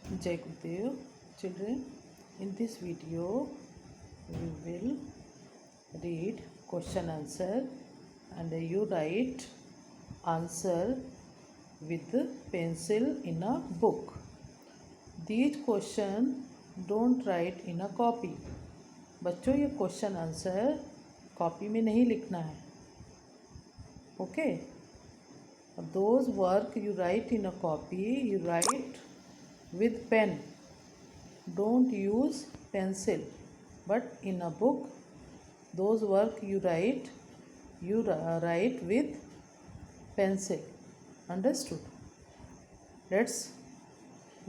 Jai Gurudev. Children, in this video we will read question answer and you write answer with pencil in a book. These question don't write in a copy. बच्चों ये question answer copy में नहीं लिखना है. Okay, those work you write in a copy, you write with pen. Don't use pencil, but in a book those work you write with pencil. Understood? Let's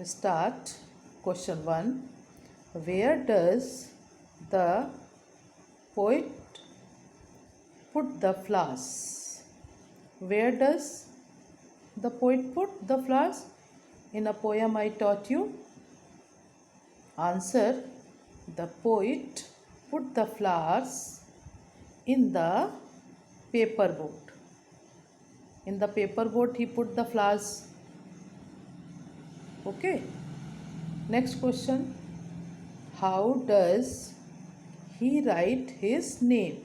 start. Question 1. Where does the poet put the flowers? Where does the poet put the flowers? In a poem I taught you. Answer. The poet put the flowers in the paper boat. In the paper boat he put the flowers. Okay. Next question. How does he write his name?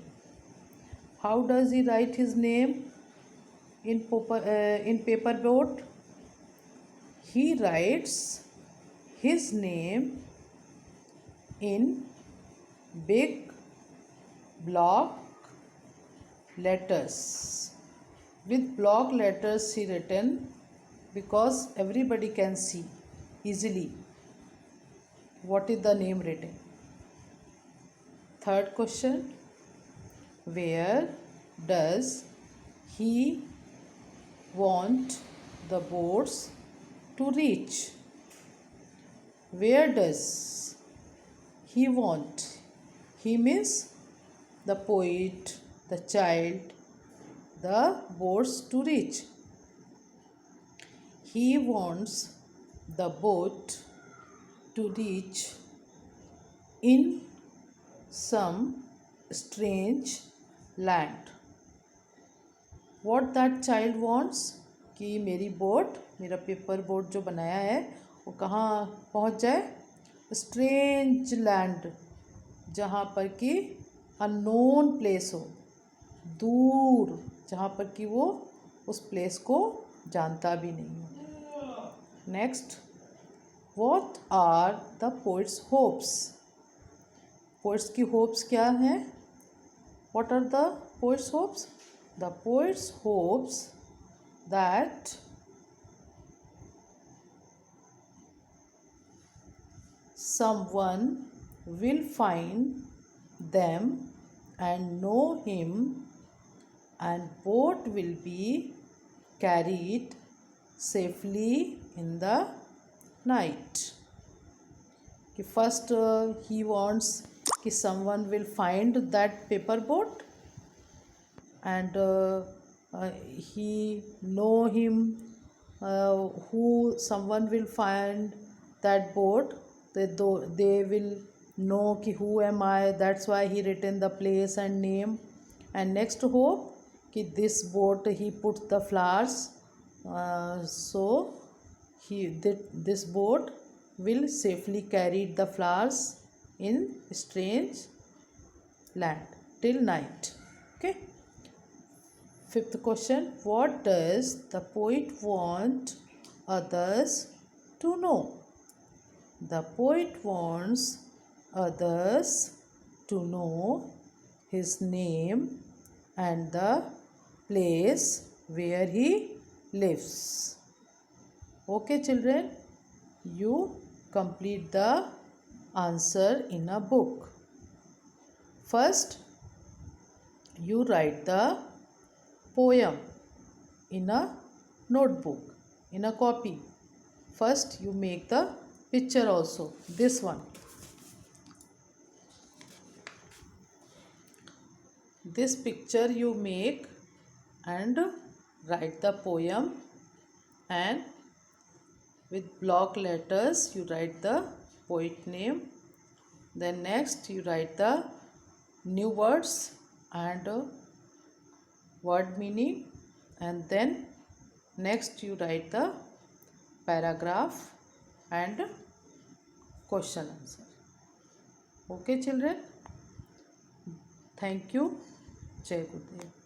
How does he write his name in paper boat? He writes his name in big block letters. With block letters he written because everybody can see easily what is the name written. Third question. Where does he want the boats to reach? Where does he want? He means the poet, the child, the boats to reach. He wants the boat to reach in some strange land. What that child wants? कि मेरी boat, मेरा paper boat जो बनाया है वो कहाँ पहुँच जाए? स्ट्रेंज लैंड, जहाँ पर कि अननोन प्लेस हो, दूर, जहाँ पर कि वो उस प्लेस को जानता भी नहीं हो. Next. What are the poet's hopes? Poets की होप्स क्या हैं? What are the poet's hopes? The poet's hopes that someone will find them and know him and boat will be carried safely in the night. कि first he wants कि someone will find that paper boat and he know him, who someone will find that boat, they will know कि who am I, that's why he written the place and name. And next hope कि this boat he put the flowers, so this boat will safely carry the flowers in strange land till night. Okay. Fifth question. What does the poet want others to know? The poet wants others to know his name and the place where he lives. Okay, children, you complete the answer in a book. First, you write the poem in a notebook, in a copy. First, you make the picture also, this one. This picture you make and write the poem, and with block letters you write the poet name. Then next you write the new words and word meaning, and then next you write the paragraph and question answer. Okay children, thank you. Jai Gurudev.